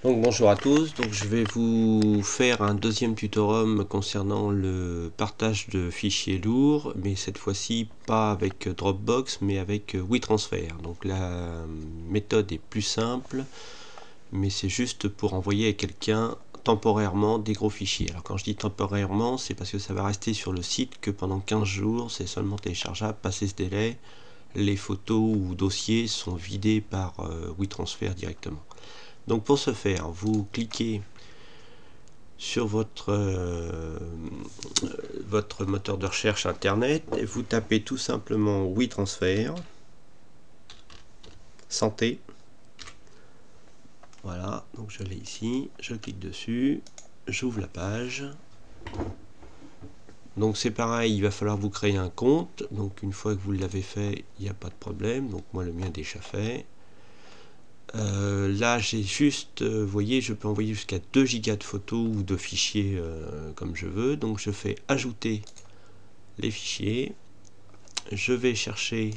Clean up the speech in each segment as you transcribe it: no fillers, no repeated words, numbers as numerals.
Donc bonjour à tous, donc je vais vous faire un deuxième tutoriel concernant le partage de fichiers lourds, mais cette fois-ci pas avec Dropbox mais avec WeTransfer. Donc la méthode est plus simple, mais c'est juste pour envoyer à quelqu'un temporairement des gros fichiers. Alors quand je dis temporairement, c'est parce que ça va rester sur le site que pendant 15 jours, c'est seulement téléchargeable, passé ce délai, les photos ou dossiers sont vidés par WeTransfer directement. Donc pour ce faire, vous cliquez sur votre moteur de recherche internet et vous tapez tout simplement WeTransfer, santé. Voilà, donc je l'ai ici, je clique dessus, j'ouvre la page. Donc c'est pareil, il va falloir vous créer un compte. Donc une fois que vous l'avez fait, il n'y a pas de problème. Donc moi le mien est déjà fait. Là j'ai juste, vous voyez, je peux envoyer jusqu'à 2 gigas de photos ou de fichiers comme je veux. Donc je fais ajouter les fichiers. Je vais chercher,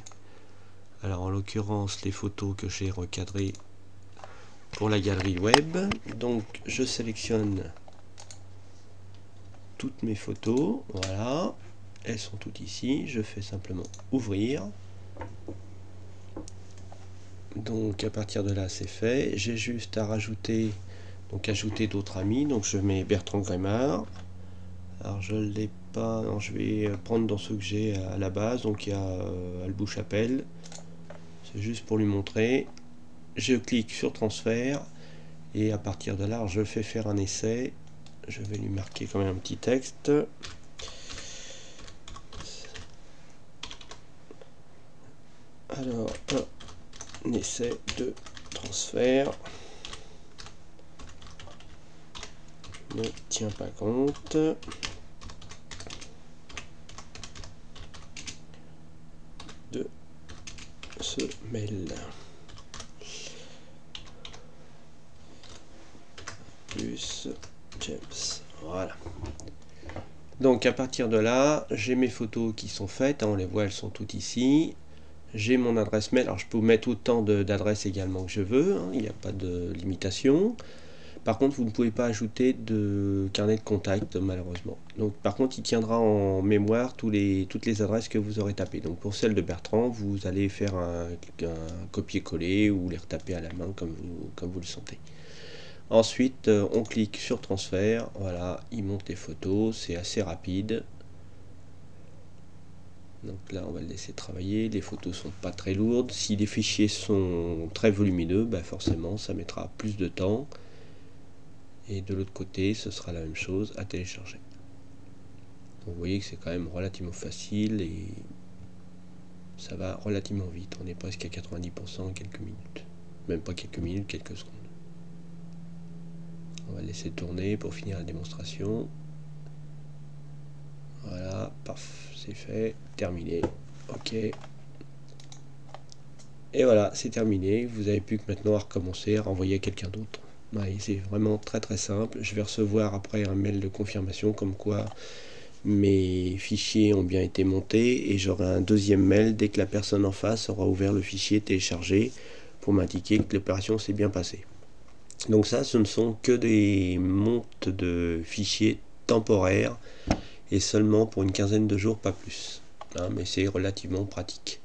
alors en l'occurrence, les photos que j'ai recadrées pour la galerie web. Donc je sélectionne toutes mes photos, voilà, elles sont toutes ici. Je fais simplement ouvrir. Donc à partir de là c'est fait, j'ai juste à rajouter, donc ajouter d'autres amis. Donc je mets Bertrand Grémard. Alors je ne l'ai pas, non, je vais prendre dans ceux que j'ai à la base. Donc il y a Albouchapelle, c'est juste pour lui montrer. Je clique sur transfert et à partir de là je fais faire un essai. Je vais lui marquer quand même un petit texte. Alors un essai de transfert ne tient pas compte de ce mail plus James. Voilà. Donc à partir de là, j'ai mes photos qui sont faites, hein, on les voit, elles sont toutes ici. J'ai mon adresse mail, alors je peux mettre autant d'adresses également que je veux, hein, il n'y a pas de limitation. Par contre, vous ne pouvez pas ajouter de carnet de contact, malheureusement. Donc par contre, il tiendra en mémoire toutes les adresses que vous aurez tapées. Donc pour celle de Bertrand, vous allez faire un copier-coller ou les retaper à la main comme vous le sentez. Ensuite, on clique sur transfert. Voilà, il monte les photos, c'est assez rapide. Donc là, on va le laisser travailler. Les photos sont pas très lourdes. Si les fichiers sont très volumineux, bah forcément, ça mettra plus de temps. Et de l'autre côté, ce sera la même chose à télécharger. Donc vous voyez que c'est quand même relativement facile et ça va relativement vite. On est presque à 90% en quelques minutes. Même pas quelques minutes, quelques secondes. On va laisser tourner pour finir la démonstration. Voilà, paf, c'est fait, terminé. Ok. Et voilà, c'est terminé. Vous avez plus que maintenant à recommencer, à renvoyer à quelqu'un d'autre. Ouais, c'est vraiment très très simple. Je vais recevoir après un mail de confirmation comme quoi mes fichiers ont bien été montés et j'aurai un deuxième mail dès que la personne en face aura ouvert le fichier téléchargé pour m'indiquer que l'opération s'est bien passée. Donc ça, ce ne sont que des montes de fichiers temporaires et seulement pour une quinzaine de jours, pas plus. Hein, mais c'est relativement pratique.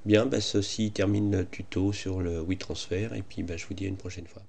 Bien, ceci termine le tuto sur le WeTransfer et puis je vous dis à une prochaine fois.